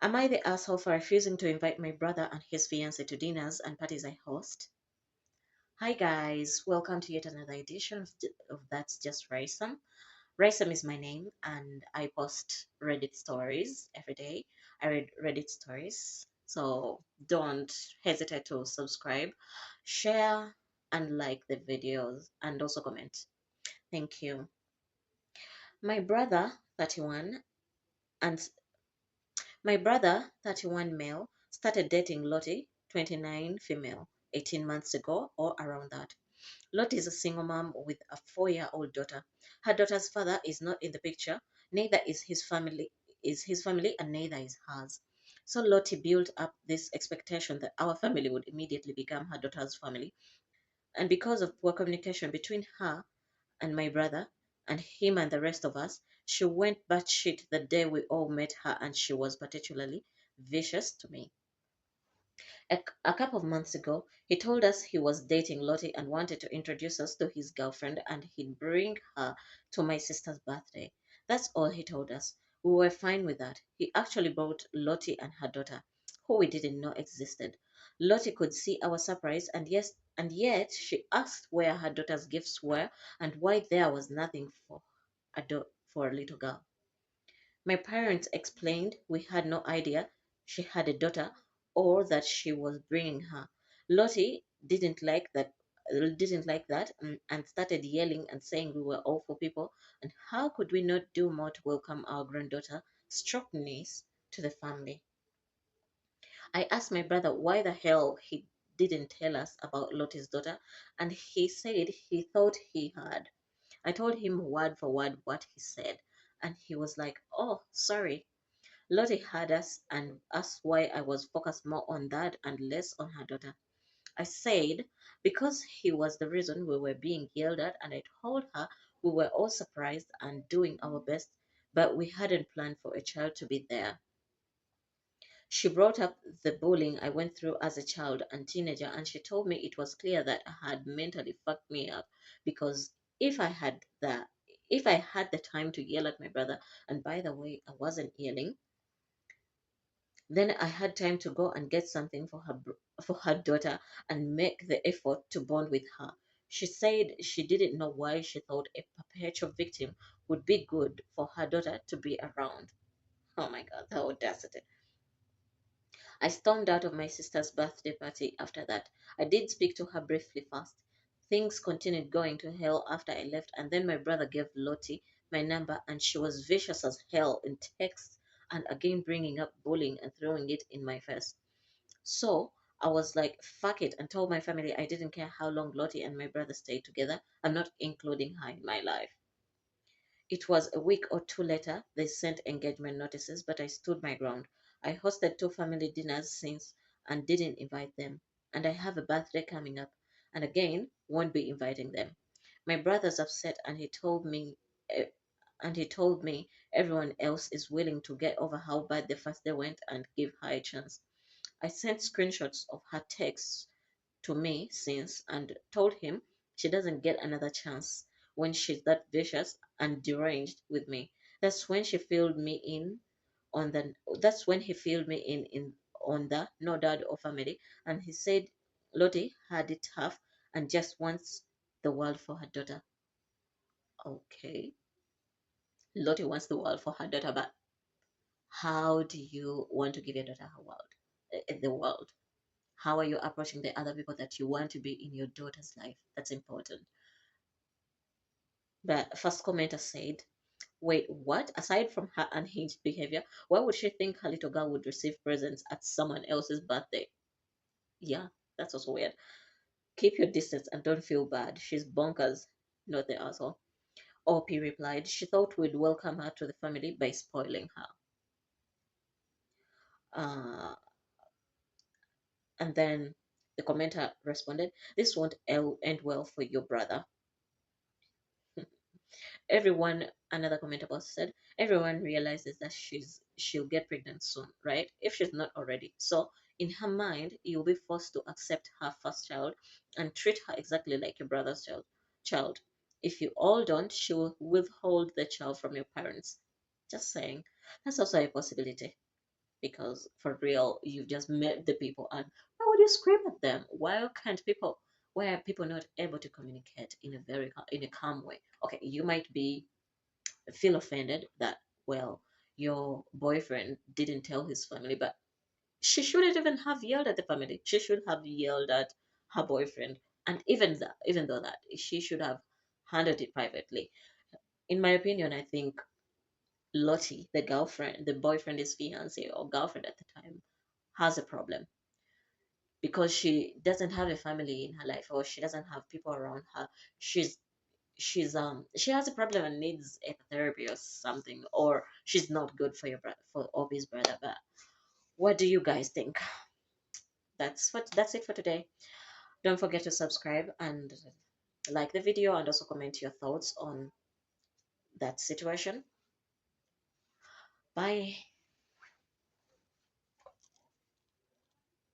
Am I the asshole for refusing to invite my brother and his fiance to dinners and parties I host? Hi guys, welcome to yet another edition of That's Just Raisam. Raisam is my name and I post Reddit stories every day. I read Reddit stories, so don't hesitate to subscribe, share, and like the videos, and also comment. Thank you. My brother, 31, and My brother, 31 male, started dating Lottie, 29 female, 18 months ago or around that. Lottie is a single mom with a 4-year-old daughter. Her daughter's father is not in the picture, neither is his family and neither is hers. So Lottie built up this expectation that our family would immediately become her daughter's family. And because of poor communication between her and my brother and him and the rest of us, she went batshit the day we all met her, and she was particularly vicious to me. A couple of months ago, he told us he was dating Lottie and wanted to introduce us to his girlfriend and he'd bring her to my sister's birthday. That's all he told us. We were fine with that. He actually brought Lottie and her daughter, who we didn't know existed. Lottie could see our surprise, and yet she asked where her daughter's gifts were and why there was nothing for a little girl. My parents explained we had no idea she had a daughter or that she was bringing her. Lottie didn't like that and started yelling and saying we were awful people and how could we not do more to welcome our granddaughter, stroke niece, to the family. I asked my brother why the hell he didn't tell us about Lottie's daughter, and he said he thought he had. I told him word for word what he said, and he was like, "Oh, sorry." Lottie had us and asked why I was focused more on that and less on her daughter. I said because he was the reason we were being yelled at, and I told her we were all surprised and doing our best, but we hadn't planned for a child to be there. She brought up the bullying I went through as a child and teenager, and she told me it was clear that I had mentally fucked me up because if I had the if I had the time to yell at my brother, and by the way, I wasn't yelling, then I had time to go and get something for her daughter and make the effort to bond with her. She said she didn't know why she thought a perpetual victim would be good for her daughter to be around. Oh my god, the audacity. I stormed out of my sister's birthday party after that. I did speak to her briefly first. Things continued going to hell after I left, and then my brother gave Lottie my number, and she was vicious as hell in text and again bringing up bullying and throwing it in my face. So I was like, fuck it, and told my family I didn't care how long Lottie and my brother stayed together. I'm not including her in my life. It was a week or two later they sent engagement notices, but I stood my ground. I hosted 2 family dinners since and didn't invite them. And I have a birthday coming up, and again won't be inviting them. My brother's upset, eh, and he told me everyone else is willing to get over how bad the first day went and give her a chance. I sent screenshots of her texts to me since and told him she doesn't get another chance when she's that vicious and deranged with me. That's when she filled me in that's when he filled me in on the no dad or family, and he said Lottie had it tough and just wants the world for her daughter. Okay. Lottie wants the world for her daughter, but how do you want to give your daughter her world? The world. How are you approaching the other people that you want to be in your daughter's life? That's important. The first commenter said, wait, what? Aside from her unhinged behavior, why would she think her little girl would receive presents at someone else's birthday? Yeah, that's also weird. Keep your distance and don't feel bad. She's bonkers, not the asshole. OP replied, she thought we'd welcome her to the family by spoiling her. Uh, and then the commenter responded, this won't end well for your brother. Everyone, another commenter also said, everyone realizes that she'll get pregnant soon, right? If she's not already. So in her mind, you'll be forced to accept her first child and treat her exactly like your brother's child. If you all don't, she will withhold the child from your parents. Just saying. That's also a possibility. because for real, you just met the people, and why would you scream at them? Why are people not able to communicate in a in a calm way? Okay, you might be feel offended that, well, your boyfriend didn't tell his family, but she shouldn't even have yelled at the family. She should have yelled at her boyfriend, and even though that, she should have handled it privately. In my opinion, I think Lottie, the girlfriend, the boyfriend is fiance or girlfriend at the time, has a problem because she doesn't have a family in her life, or she doesn't have people around her. She's she has a problem and needs a therapy or something, or she's not good for your brother, for Obi's brother. But what do you guys think? That's it for today. Don't forget to subscribe and like the video, and also comment your thoughts on that situation. Bye.